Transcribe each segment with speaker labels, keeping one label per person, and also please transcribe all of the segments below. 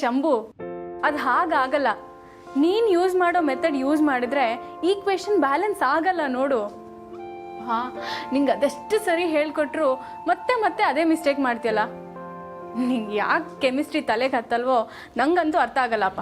Speaker 1: ಶಂಭು, ಅದು ಹಾಗಾಗಲ್ಲ. ನೀನು ಯೂಸ್ ಮಾಡೋ ಮೆಥಡ್ ಯೂಸ್ ಮಾಡಿದ್ರೆ ಈಕ್ವೇಷನ್ ಬ್ಯಾಲೆನ್ಸ್ ಆಗಲ್ಲ ನೋಡು. ಹಾಂ, ನಿಂಗೆ ಅದೆಷ್ಟು ಸರಿ ಹೇಳ್ಕೊಟ್ರು ಮತ್ತೆ ಮತ್ತೆ ಅದೇ ಮಿಸ್ಟೇಕ್ ಮಾಡ್ತೀಯಲ್ಲ. ನಿಂಗೆ ಯಾಕೆ ಕೆಮಿಸ್ಟ್ರಿ ತಲೆಗೆ ಹತ್ತಲ್ವೋ ನಂಗಂತೂ ಅರ್ಥ ಆಗಲ್ಲಪ್ಪ.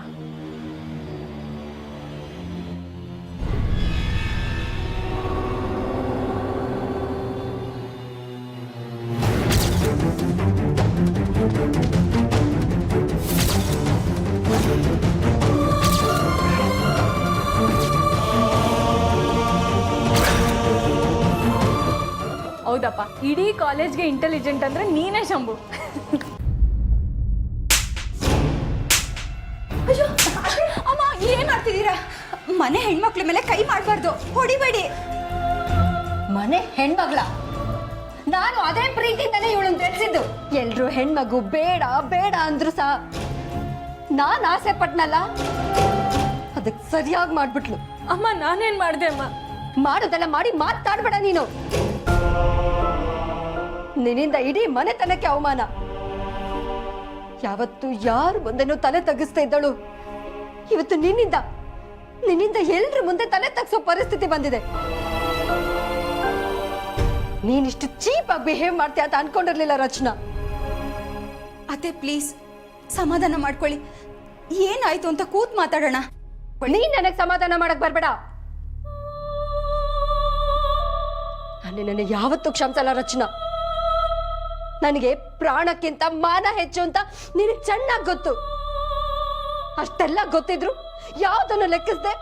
Speaker 1: ಹೌದಪ್ಪ, ಇಡೀ ಕಾಲೇಜ್ಗೆ ಇಂಟೆಲಿಜೆಂಟ್ ಅಂದ್ರೆ ನೀನೇ ಶಂಭು.
Speaker 2: ಅಯ್ಯೋ ಅಮ್ಮ, ಏನ್ ಮಾಡ್ತಿದ್ದೀರಾ? ಮನೆ ಹೆಣ್ಮಕ್ಳ ಮೇಲೆ ಕೈ ಮಾಡಬಾರ್ದು, ಹೊಡಿಬೇಡಿ.
Speaker 3: ಮನೆ ಹೆಣ್ಮಗ್ಳ? ನಾನು ಅದೇ ಪ್ರೀತಿಯಿಂದಲೇ ಇವಳನ್ನು ತಿಳಿಸಿದ್ದು. ಎಲ್ರು ಹೆಣ್ಮಗು ಬೇಡ ಬೇಡ ಅಂದ್ರು ಸಹ ನಾನು ಆಸೆ ಪಟ್ನಲ್ಲ, ಅದಕ್ಕೆ ಸರಿಯಾಗಿ ಮಾಡ್ಬಿಟ್ಲು.
Speaker 1: ಅಮ್ಮ, ನಾನೇನ್ ಮಾಡಿದೆ ಅಮ್ಮ?
Speaker 3: ಮಾಡೋದೆಲ್ಲ ಮಾಡಿ ಮಾತಾಡ್ಬೇಡ ನೀನು. ನಿನ್ನಿಂದ ಇಡೀ ಮನೆತನಕ್ಕೆ ಅವಮಾನ. ಯಾವತ್ತು ಯಾರು ಮುಂದೆನೂ ತಲೆ ತಗ್ಗಿಸ್ತಾ ಇದ್ದಳು, ಇವತ್ತು ನಿನ್ನಿಂದ ಎಲ್ರ ಮುಂದೆ ತಲೆ ತಗ್ಸೋ ಪರಿಸ್ಥಿತಿ ಬಂದಿದೆ. ನೀನಿಷ್ಟು ಚೀಪ್ ಆಗಿ ಬಿಹೇವ್ ಮಾಡ್ತೀಯ ಅಂತ ಅನ್ಕೊಂಡಿರ್ಲಿಲ್ಲ ರಚನಾ.
Speaker 2: ಅತ್ತೆ ಪ್ಲೀಸ್ ಸಮಾಧಾನ ಮಾಡ್ಕೊಳ್ಳಿ. ಏನಾಯ್ತು ಅಂತ ಕೂತ್ ಮಾತಾಡೋಣ.
Speaker 3: ನೀನ್ ನನಗೆ ಸಮಾಧಾನ ಮಾಡಕ್ ಬರ್ಬೇಡ. ನನ್ನ ಯಾವತ್ತೂ ಕ್ಷಮಿಸಲ್ಲ ರಚನಾ. ನನಗೆ ಪ್ರಾಣಕ್ಕಿಂತ ಮಾನ ಹೆಚ್ಚು ಅಂತ ನಿನಗೆ ಚೆನ್ನಾಗಿ ಗೊತ್ತು. ಅಷ್ಟೆಲ್ಲ ಗೊತ್ತಿದ್ರು ಯಾವ್ದನ್ನು ಲೆಕ್ಕಿಸ್ದೆ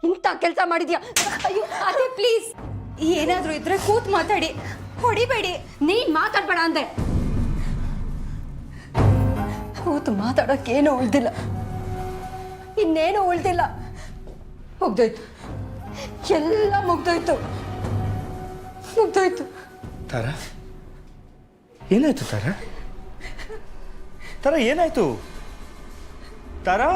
Speaker 3: ಇಂಥ ಕೆಲಸ ಮಾಡಿದ್ಯಾ.
Speaker 2: ಅಯ್ಯೋ ಅತ್ತೆ ಪ್ಲೀಸ್, ಏನಾದ್ರೂ ಇದ್ರೆ ಕೂತ್ ಮಾತಾಡಿ, ಹೊಡಿಬೇಡಿ.
Speaker 3: ನೀನ್ ಮಾತಾಡ್ಬೇಡ ಅಂದೆ. ಕೂತು ಮಾತಾಡೋಕ್ಕೇನು ಉಳ್ದಿಲ್ಲ, ಇನ್ನೇನು ಉಳ್ದಿಲ್ಲ. ಮುಗ್ದೋಯ್ತು, ಎಲ್ಲ ಮುಗ್ದೋಯ್ತು.
Speaker 4: ತಾರಾ, ಏನಾಯ್ತು ತಾರಾ? ತಾರಾ ಏನಾಯ್ತು? ತಾರಾ,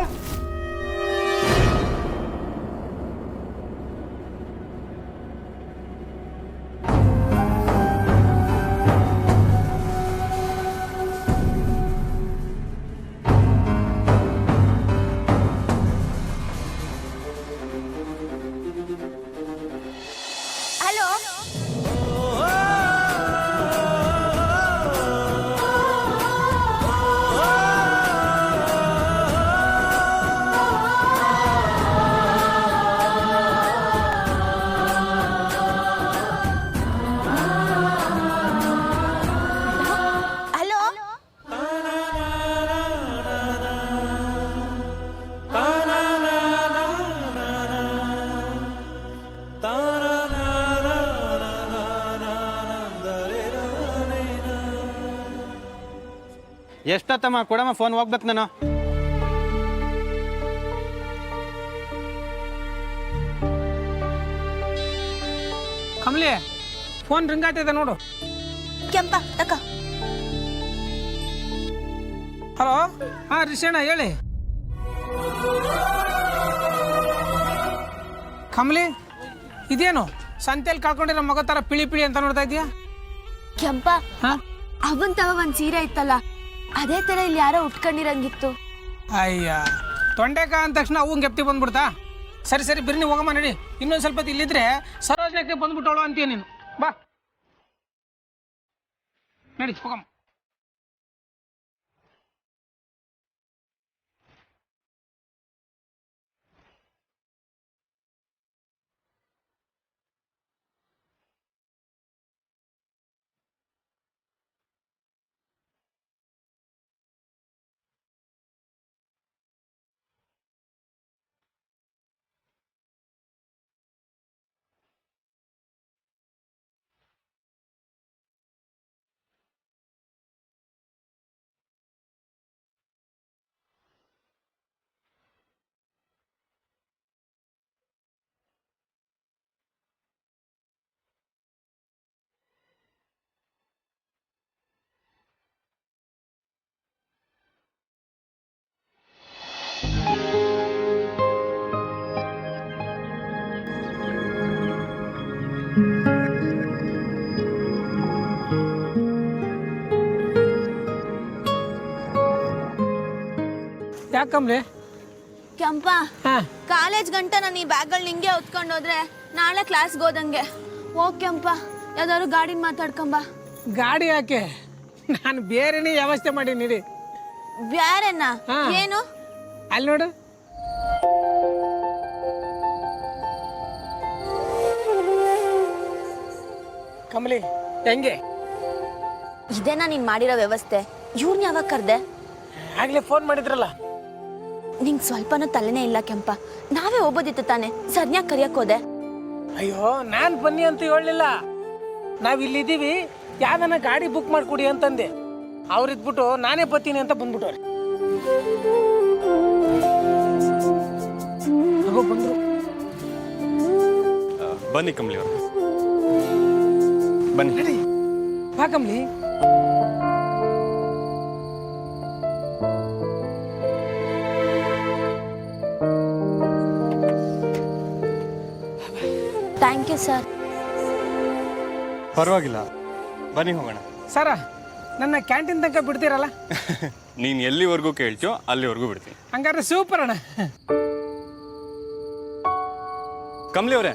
Speaker 2: ಹಲೋ,
Speaker 5: ಎಷ್ಟೊತ್ತಮ್ಮ ಕೊಡಮ್ಮ, ಫೋನ್ ಹೋಗ್ಬೇಕು ನಾನು.
Speaker 6: ಕಮಲಿ, ಫೋನ್ ರಿಂಗ್ ಆಗ್ತಿದೆ ನೋಡು.
Speaker 2: ಕೆಂಪ ತಕ.
Speaker 6: ಹಲೋ, ಹಾ ರಿಷಣ್ಣ ಹೇಳಿ. ಕಮಲಿ, ಇದೇನು ಸಂತೆಯಲ್ಲಿ ಕಳ್ಕೊಂಡಿರೋ ಮಗ ತರ ಪಿಳಿ ಪಿಳಿ ಅಂತ ನೋಡ್ತಾ ಇದೀಯಾ?
Speaker 7: ಕೆಂಪ, ಅವಂತವ ಒಂದ್ ಸೀರೆ ಇತ್ತಲ್ಲ, ಅದೇ ತರ ಇಲ್ಲಿ ಯಾರೋ ಉಟ್ಕೊಂಡಿರಂಗಿತ್ತು.
Speaker 6: ಅಯ್ಯ, ತೊಂಡೆಕ ಅಂದ ತಕ್ಷಣ ಅವು ಗೆಪ್ತಿ ಬಂದ್ಬಿಡ್ತಾ? ಸರಿ ಸರಿ ಬಿರ್ನಿ ಹೋಗಮ್ಮ, ನಡಿ. ಇನ್ನೊಂದು ಸ್ವಲ್ಪ ಹೊತ್ತು ಇಲ್ಲಿದ್ರೆ ಸರೋಜನಕ್ಕೆ ಬಂದ್ಬಿಟ್ಟವಳು ಅಂತೀಯ ನೀನು. ಬಾ ನಡಿ ಹೋಗಮ್ಮ. ಯಾಕಂಬ್ಲಿ?
Speaker 7: ಕೆಂಪ
Speaker 6: ಹಾಂ,
Speaker 7: ಕಾಲೇಜ್ ಗಂಟ ನಾನು ಈ ಬ್ಯಾಗ್ಗಳು ನಿಂಗೆ ಹೊತ್ಕೊಂಡು ಹೋದ್ರೆ ನಾಳೆ ಕ್ಲಾಸ್ಗೆ ಹೋದಂಗೆ. ಹೋಗ್ ಕೆಂಪ, ಯಾವ್ದಾದ್ರು ಗಾಡಿನ ಮಾತಾಡ್ಕೊಂಬ.
Speaker 6: ಗಾಡಿ ಯಾಕೆ? ನಾನು ಬೇರೆನೇ ವ್ಯವಸ್ಥೆ ಮಾಡಿ ನೀಡಿ.
Speaker 7: ಬ್ಯಾರೆನ್ನ?
Speaker 6: ಹಾ.
Speaker 7: ಏನು?
Speaker 6: ಅಲ್ಲಿ ನೋಡು. ಕಮಲಿ, ಹೆಂಗೆ?
Speaker 7: ಇದೇನಾ ನೀನ್ ಮಾಡಿರೋ ವ್ಯವಸ್ಥೆ? ಇವ್ರನ್ನ ಯಾವಾಗ ಕರ್ದೆ?
Speaker 6: ಆಗ್ಲೇ ಫೋನ್ ಮಾಡಿದ್ರಲ್ಲ.
Speaker 7: ನಿಂಗೆ ಸ್ವಲ್ಪನೂ ತಲೆನೇ ಇಲ್ಲ ಕೆಂಪ. ನಾವೇ ಹೋಗ್ಬೋದಿತ್ತು ತಾನೆ, ಸರ್ನ್ಯಾಗ ಕರಿಯಕ್ ಹೋದೆ.
Speaker 6: ಅಯ್ಯೋ, ನಾನು ಬನ್ನಿ ಅಂತ ಹೇಳಲಿಲ್ಲ. ನಾವು ಇಲ್ಲಿದ್ದೀವಿ, ಯಾವ್ದನ್ನ ಗಾಡಿ ಬುಕ್ ಮಾಡಿಕೊಡಿ ಅಂತಂದೆ. ಅವ್ರಿದ್ಬಿಟ್ಟು ನಾನೇ ಬರ್ತೀನಿ ಅಂತ ಬಂದ್ಬಿಟ್ಟವ್ರೆ. ಬಂದ್ರು.
Speaker 5: ಬನ್ನಿ ಕಮಲಿ ಅವರು, ಬನ್ನಿ.
Speaker 6: ನಡಿ, ಬಾ ಕಮಲಿ.
Speaker 7: Thank you sir.
Speaker 5: ಪರವಾಗಿಲ್ಲ, ಬನ್ನಿ ಹೋಗೋಣ.
Speaker 6: ಸರ, ನನ್ನ ಕ್ಯಾಂಟೀನ್ ತನಕ ಬಿಡ್ತೀರಲ್ಲ?
Speaker 5: ನೀನು ಎಲ್ಲಿವರೆಗೂ ಕೇಳ್ತೀಯೋ ಅಲ್ಲಿವರೆಗೂ ಬಿಡ್ತೀನಿ.
Speaker 6: ಹಂಗಾದ್ರೆ ಸೂಪರ್ ಅಣ್ಣ.
Speaker 5: ಕಮಲಿ ಅವರೇ,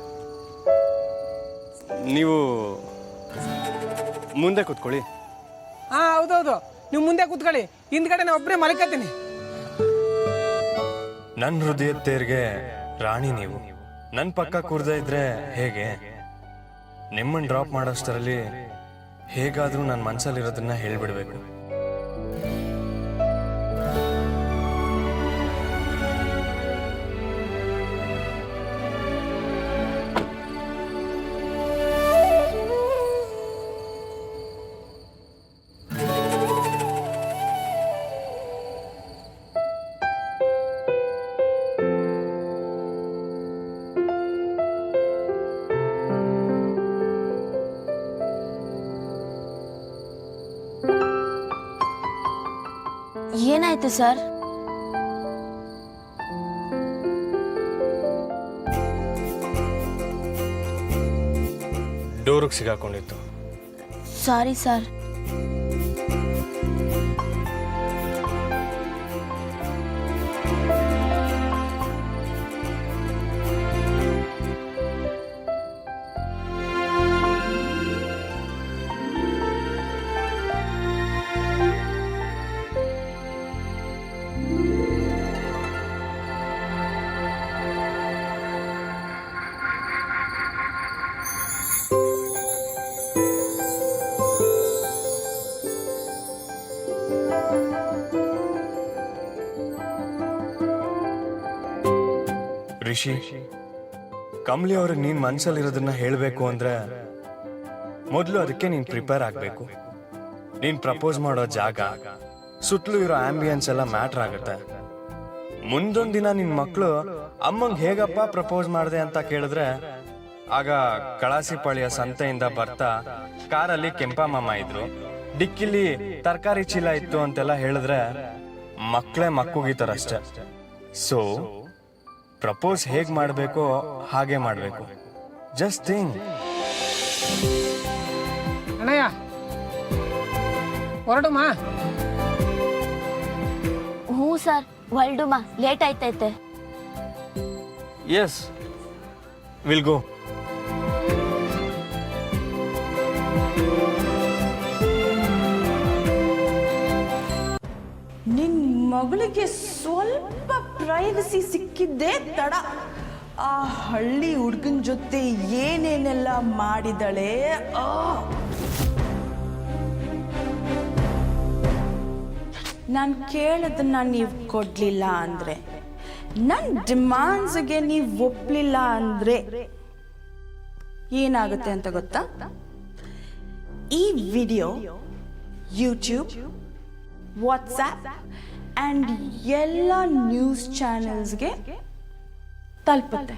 Speaker 5: ನೀವು ಮುಂದೆ ಕೂತ್ಕೊಳ್ಳಿ.
Speaker 6: ಹಾಂ, ಹೌದೌದು, ನೀವು ಮುಂದೆ ಕೂತ್ಕೊಳ್ಳಿ. ಹಿಂದ್ಗಡೆ ನಾನು ಒಬ್ಬರೇ ಮಲ್ಕತ್ತೀನಿ.
Speaker 8: ನನ್ನ ಹೃದಯ ತೇರ್ಗೆ ರಾಣಿ ನೀವು. ನನ್ನ ಪಕ್ಕ ಕೂರ್ದೇ ಇದ್ರೆ ಹೇಗೆ? ನಿಮ್ಮನ್ನು ಡ್ರಾಪ್ ಮಾಡೋಷ್ಟರಲ್ಲಿ ಹೇಗಾದರೂ ನನ್ನ ಮನಸ್ಸಲ್ಲಿರೋದನ್ನ ಹೇಳ್ಬಿಡ್ಬೇಕು.
Speaker 7: ಏನಾಯ್ತು ಸರ್?
Speaker 8: ಡೋರಿಗೆ ಸಿಗಾಕೊಂಡಿತ್ತು.
Speaker 7: Sorry sir.
Speaker 8: ರಿಷಿ, ಕಮಲಿ ಅವ್ರಿಗೆ ನೀನ್ ಮನ್ಸಲ್ಲಿರೋದನ್ನ ಹೇಳಬೇಕು ಅಂದ್ರೆ ಮೊದಲು ಅದಕ್ಕೆ ನೀನ್ ಪ್ರಿಪೇರ್ ಆಗಬೇಕು. ನೀನ್ ಪ್ರಪೋಸ್ ಮಾಡೋ ಜಾಗ, ಸುತ್ತಲೂ ಇರೋ ಆಂಬಿಯನ್ಸ್ ಎಲ್ಲ ಮ್ಯಾಟ್ರ್ ಆಗುತ್ತೆ. ಮುಂದೊಂದು ದಿನ ನಿನ್ ಮಕ್ಕಳು ಅಮ್ಮಂಗೆ ಹೇಗಪ್ಪ ಪ್ರಪೋಸ್ ಮಾಡಿದೆ ಅಂತ ಕೇಳಿದ್ರೆ, ಆಗ ಕಳಾಸಿಪಾಳ್ಯ ಸಂತೆಯಿಂದ ಬರ್ತಾ ಕಾರಲ್ಲಿ ಕೆಂಪಮ್ಮ ಇದ್ರು, ಡಿಕ್ಕಿಲಿ ತರಕಾರಿ ಚೀಲ ಇತ್ತು ಅಂತೆಲ್ಲ ಹೇಳಿದ್ರೆ ಮಕ್ಕಳೇ ಮಕ್ಕುಗಿತಾರಷ್ಟೆ. ಸೊ ಪ್ರಪೋಸ್ ಹೇಗೆ ಮಾಡಬೇಕೋ ಹಾಗೆ ಮಾಡಬೇಕು. Just think.
Speaker 6: ಅಣ್ಣಯ್ಯ, ಹೊರಡುಮಾ?
Speaker 7: ಹ್ಞೂ ಸರ್, ಹೊರಡುಮಾ. ಲೇಟ್ ಆಯ್ತೈತೆ.
Speaker 8: Yes, will go.
Speaker 9: ನಿನ್ನ ಮಗಳಿಗೆ ಸ್ವಲ್ಪ ಪ್ರೈವಸಿ ಸಿಕ್ಕಿದ್ದೇ ತಡ. ಆ ಹಳ್ಳಿ ಹುಡುಗನ ಜೊತೆ ಏನೇನೆಲ್ಲ ಮಾಡಿದಳೆ. ನಾನು ಕೇಳೋದನ್ನ ನೀವು ಕೊಡಲಿಲ್ಲ ಅಂದರೆ, ನನ್ನ ಡಿಮಾಂಡ್ಸ್ಗೆ ನೀವು ಒಪ್ಪಲಿಲ್ಲ ಅಂದರೆ ಏನಾಗುತ್ತೆ ಅಂತ ಗೊತ್ತಾ? ಈ ವಿಡಿಯೋ ಯೂಟ್ಯೂಬ್, ವಾಟ್ಸ್ಆ್ಯಪ್ ಆ್ಯಂಡ್ ಎಲ್ಲ ನ್ಯೂಸ್ ಚಾನೆಲ್ಸ್ಗೆ ತಲುಪುತ್ತೆ.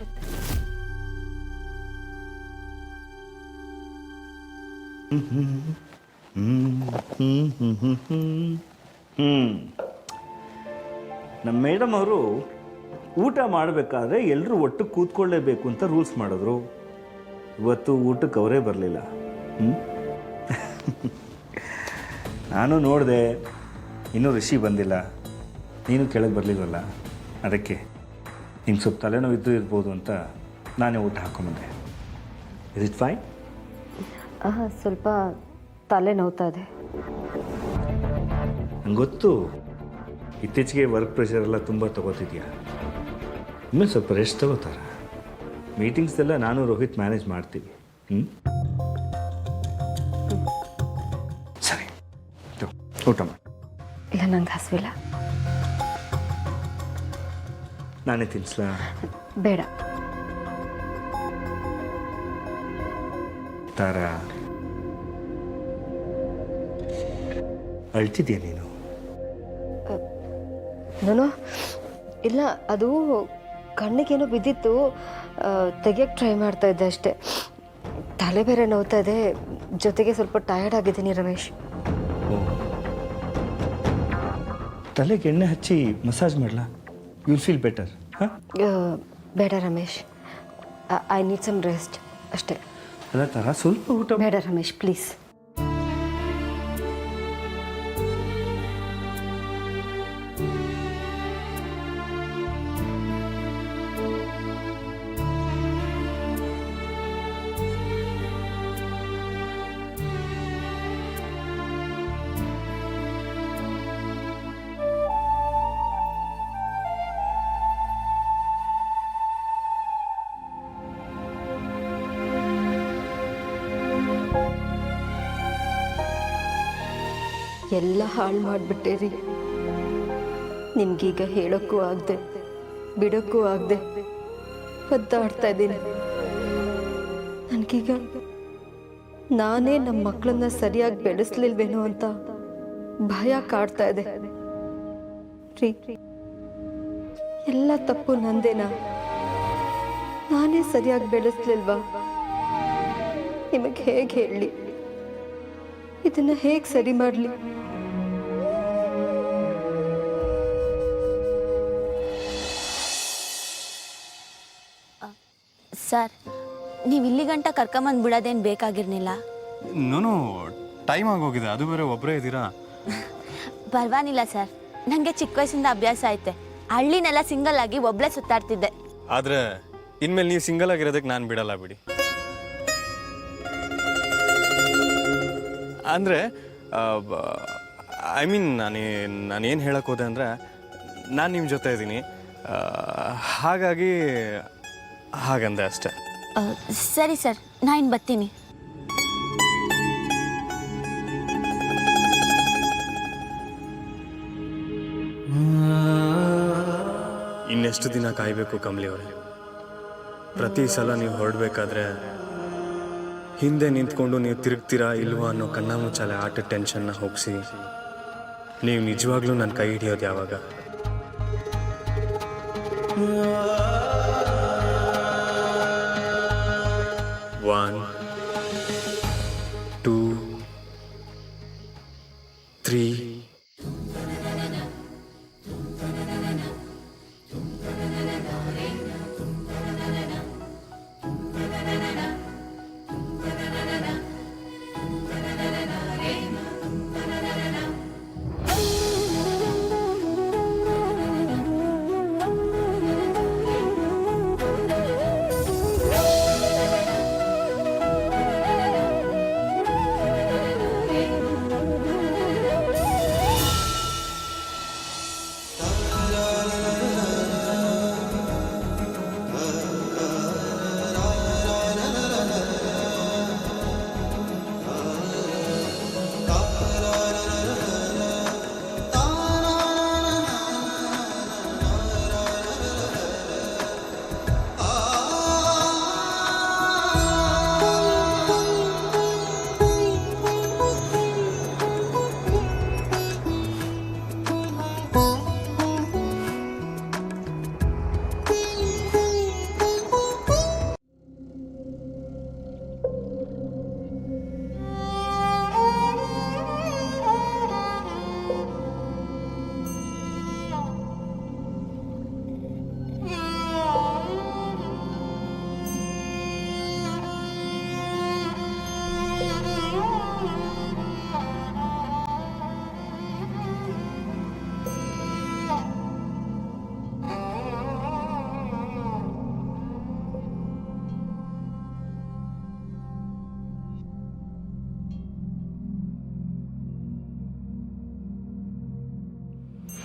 Speaker 4: ನಮ್ಮ ಮೇಡಮ್ ಅವರು ಊಟ ಮಾಡಬೇಕಾದ್ರೆ ಎಲ್ಲರೂ ಒಟ್ಟು ಕೂತ್ಕೊಳ್ಳೇಬೇಕು ಅಂತ ರೂಲ್ಸ್ ಮಾಡಿದ್ರು. ಇವತ್ತು ಊಟಕ್ಕೆ ಅವರೇ ಬರಲಿಲ್ಲ. ನಾನು ನೋಡಿದೆ, ಇನ್ನೂ ರಿಷಿ ಬಂದಿಲ್ಲ. ನೀನು ಕೆಳಗೆ ಬರಲಿಲ್ವಲ್ಲ, ಅದಕ್ಕೆ ನಿಂಗೆ ಸ್ವಲ್ಪ ತಲೆನೋವು ಇದ್ದು ಇರ್ಬೋದು ಅಂತ ನಾನೇ ಊಟ ಹಾಕ್ಕೊಂಬಂದೆ. Is it fine?
Speaker 3: ಸ್ವಲ್ಪ ತಲೆ ನೋವ್ತಾ ಇದೆ.
Speaker 4: ನಂಗೆ ಗೊತ್ತು, ಇತ್ತೀಚೆಗೆ ವರ್ಕ್ ಪ್ರೆಷರ್ ಎಲ್ಲ ತುಂಬ ತೊಗೋತಿದ್ಯಾ. ಇನ್ನು ಸ್ವಲ್ಪ ರೆಸ್ಟ್ ತಗೋತಾರ. ಮೀಟಿಂಗ್ಸ್ದೆಲ್ಲ ನಾನು ರೋಹಿತ್ ಮ್ಯಾನೇಜ್ ಮಾಡ್ತೀವಿ. ಸರಿ, ಊಟ ಮಾಡಿ.
Speaker 3: ಇಲ್ಲ, ನಂಗೆ ಹಸಿವಿಲ್ಲ.
Speaker 4: ನಾನೇ ತಿನ್ಸ್ಲಾ?
Speaker 3: ಬೇಡ.
Speaker 4: ತಾರ, ಅಳ್ತಿದ್ಯಾ ನೀನು?
Speaker 3: ನಾನು ಇಲ್ಲ, ಅದು ಕಣ್ಣಿಗೇನೋ ಬಿದ್ದಿತ್ತು, ತೆಗಿಯೋಕ್ಕೆ ಟ್ರೈ ಮಾಡ್ತಾ ಇದ್ದೆ ಅಷ್ಟೇ. ತಲೆ ಬೇರೆ ನೋವ್ತಾ ಇದೆ, ಜೊತೆಗೆ ಸ್ವಲ್ಪ ಟಯರ್ಡ್ ಆಗಿದ್ದೀನಿ ರಮೇಶ್.
Speaker 4: ಓ, ತಲೆಗೆ ಎಣ್ಣೆ ಹಚ್ಚಿ ಮಸಾಜ್ ಮಾಡಲಾ? You'll feel better. ಹಾಂ,
Speaker 3: ಬೇಡ Ramesh, I need some rest ಅಷ್ಟೇ.
Speaker 4: ಅಲ್ಲ ತಾರ, ಸ್ವಲ್ಪ ಊಟ
Speaker 3: ಬೇಡ ರಮೇಶ್, ಪ್ಲೀಸ್. ಎಲ್ಲ ಹಾಳು ಮಾಡಿಬಿಟ್ಟೆ ರೀ. ನಿಮ್ಗೀಗ ಹೇಳೋಕ್ಕೂ ಆಗದೆ ಬಿಡೋಕ್ಕೂ ಆಗದೆ ಒದ್ದಾಡ್ತಾ ಇದ್ದೀನಿ. ನನಗೀಗ ನಾನೇ ನಮ್ಮ ಮಕ್ಕಳನ್ನ ಸರಿಯಾಗಿ ಬೆಳೆಸ್ಲಿಲ್ವೇನೋ ಅಂತ ಭಯ ಕಾಡ್ತಾ ಇದೆ ರೀ. ಎಲ್ಲ ತಪ್ಪು ನಂದೇನಾ? ನಾನೇ ಸರಿಯಾಗಿ ಬೆಳೆಸ್ಲಿಲ್ವಾ? ನಿಮಗೆ ಹೇಗೆ ಹೇಳಲಿ? ಇದನ್ನ ಹೇಗೆ ಸರಿ ಮಾಡಲಿ?
Speaker 7: ಸರ್, ನೀವು ಇಲ್ಲಿ ಗಂಟ ಕರ್ಕೊಂಬಂದು ಬಿಡೋದೇನು ಬೇಕಾಗಿರ್ಲಿಲ್ಲ.
Speaker 5: ನಾನು ಟೈಮ್ ಆಗೋಗಿದೆ, ಅದು ಬೇರೆ ಒಬ್ಬರೇ ಇದ್ದೀರಾ.
Speaker 7: ಪರವಾಗಿಲ್ಲ ಸರ್, ನನಗೆ ಚಿಕ್ಕ ವಯಸ್ಸಿಂದ ಅಭ್ಯಾಸ ಐತೆ. ಹಳ್ಳಿನೆಲ್ಲ ಸಿಂಗಲ್ ಆಗಿ ಒಬ್ಳೆ ಸುತ್ತಾಡ್ತಿದ್ದೆ.
Speaker 5: ಆದರೆ ಇನ್ಮೇಲೆ ನೀವು ಸಿಂಗಲ್ ಆಗಿರೋದಕ್ಕೆ ನಾನು ಬಿಡಲ್ಲ ಬಿಡಿ. ಅಂದರೆ ಐ ಮೀನ್ ನಾನೇನು ಹೇಳಕ್ಕೆ ಹೋದೆ ಅಂದರೆ, ನಾನು ನಿಮ್ಮ ಜೊತೆ ಇದ್ದೀನಿ, ಹಾಗಾಗಿ ಹಾಗಂದೆ ಅಷ್ಟೆ.
Speaker 7: ಸರಿ ಸರ್, ನಾನು ಬರ್ತೀನಿ.
Speaker 8: ಇನ್ನೆಷ್ಟು ದಿನ ಕಾಯಬೇಕು ಕಮಲಿ ಅವರೇ? ಪ್ರತಿ ಸಲ ನೀವು ಹೊರಡಬೇಕಾದ್ರೆ ಹಿಂದೆ ನಿಂತ್ಕೊಂಡು ನೀವು ತಿರುಗ್ತೀರಾ ಇಲ್ವಾ ಅನ್ನೋ ಕಣ್ಣಾಮುಚ್ಚಾಲೆ ಆಟದ ಟೆನ್ಷನ್ನ ಹೋಗಿಸಿ ನೀವು ನಿಜವಾಗ್ಲೂ ನನ್ನ ಕೈ ಹಿಡಿಯೋದು ಯಾವಾಗ? 1 2 3
Speaker 3: ಆ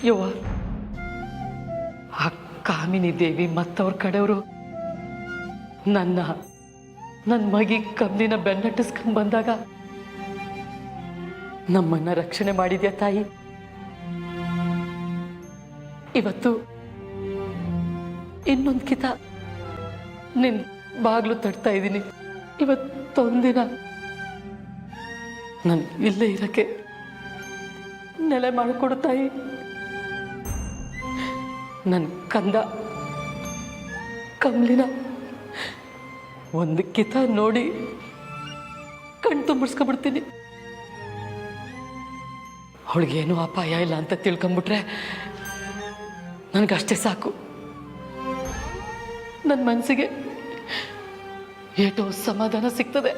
Speaker 10: ಯವ್ವ ಆ ಕಾಮಿನಿ ದೇವಿ ಮತ್ತವ್ರ ಕಡೆಯವರು ನನ್ನ ಮಗಿ ಕಮ್ಮಿನ ಬೆನ್ನಟ್ಟಿಸ್ಕೊಂಡು ಬಂದಾಗ ನಮ್ಮನ್ನ ರಕ್ಷಣೆ ಮಾಡಿದ್ಯಾ ತಾಯಿ. ಇವತ್ತು ಇನ್ನೊಂದು ಕಿತ ನಿನ್ ಬಾಗ್ಲು ತಡ್ತಾ ಇದ್ದೀನಿ. ಇವತ್ತೊಂದಿನ ನನ್ ಇಲ್ಲೇ ಇರಕ್ಕೆ ನೆಲೆ ಮಾಡಿಕೊಡು ತಾಯಿ. ನನ್ನ ಕಂದ ಕಮ್ಲಿನ ಒಂದು ಕಿತ ನೋಡಿ ಕಣ್ ತುಂಬಿಸ್ಕೊಬಿಡ್ತೀನಿ. ಅವಳಿಗೇನು ಅಪಾಯ ಇಲ್ಲ ಅಂತ ತಿಳ್ಕೊಂಬಿಟ್ರೆ ನನಗಷ್ಟೇ ಸಾಕು. ನನ್ನ ಮನಸ್ಸಿಗೆ ಏಟೋ ಸಮಾಧಾನ ಸಿಗ್ತದೆ.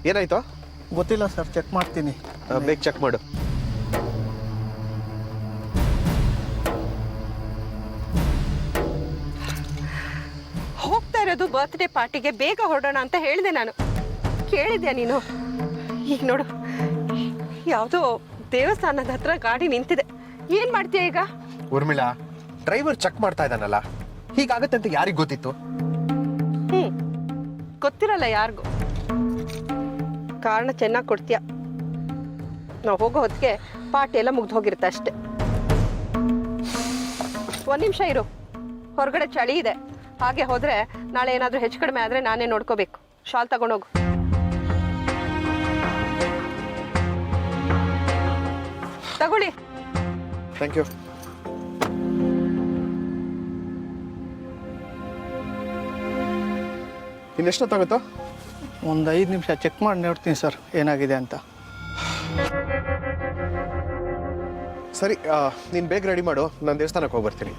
Speaker 11: ಏನಾಯ್ತು?
Speaker 6: ಗೊತ್ತಿಲ್ಲ ಸರ್, ಚೆಕ್ ಮಾಡ್ತೀನಿ.
Speaker 11: ಬೇಗ ಚೆಕ್ ಮಾಡು.
Speaker 12: ಹೋಗ್ತಾ ಇರೋದು ಬರ್ತ್ಡೇ ಪಾರ್ಟಿಗೆ, ಬೇಗ ಹೊರಡೋಣ ಅಂತ ಹೇಳಿದೆ ನಾನು. ಕೇಳಿದ್ಯಾ ನೀನು? ಈಗ ನೋಡು, ಯಾವುದೋ ದೇವಸ್ಥಾನದ ಹತ್ರ ಗಾಡಿ ನಿಂತಿದೆ. ಏನ್ ಮಾಡ್ತೀಯ ಈಗ?
Speaker 11: ಊರ್ಮಿಳಾ, ಡ್ರೈವರ್ ಚೆಕ್ ಮಾಡ್ತಾ ಇದ್ದಾನಲ್ಲ, ಹೀಗಾಗತ್ತೆ ಅಂತ ಯಾರಿಗ್ ಗೊತ್ತಿತ್ತು?
Speaker 12: ಗೊತ್ತಿರಲ್ಲ ಯಾರಿಗೂ. ಕಾರಣ ಚೆನ್ನಾಗಿ ಕೊಡ್ತೀಯ. ನಾವು ಹೋಗೋ ಹೊತ್ತಿಗೆ ಪಾರ್ಟಿ ಎಲ್ಲ ಮುಗ್ದು ಹೋಗಿರುತ್ತೆ ಅಷ್ಟೆ. ಒಂದು ನಿಮಿಷ ಇರು, ಹೊರಗಡೆ ಚಳಿ ಇದೆ. ಹಾಗೆ ಹೋದ್ರೆ ನಾಳೆ ಏನಾದರೂ ಹೆಚ್ಚು ಕಡಿಮೆ ಆದರೆ ನಾನೇ ನೋಡ್ಕೋಬೇಕು. ಶಾಲ್ ತಗೊಂಡೋಗು. ತಗೊಳ್ಳಿ.
Speaker 11: Thank you. ಇನ್ನೆಷ್ಟೊತ್ತಾಗುತ್ತೋ?
Speaker 6: ಒಂದು 5 ನಿಮಿಷ ಚೆಕ್ ಮಾಡಿ ನೋಡ್ತೀನಿ ಸರ್ ಏನಾಗಿದೆ ಅಂತ.
Speaker 11: ಸರಿ, ನೀನು ಬೇಗ ರೆಡಿ ಮಾಡು, ನಾನು ದೇವಸ್ಥಾನಕ್ಕೆ ಹೋಗಿ ಬರ್ತೀನಿ.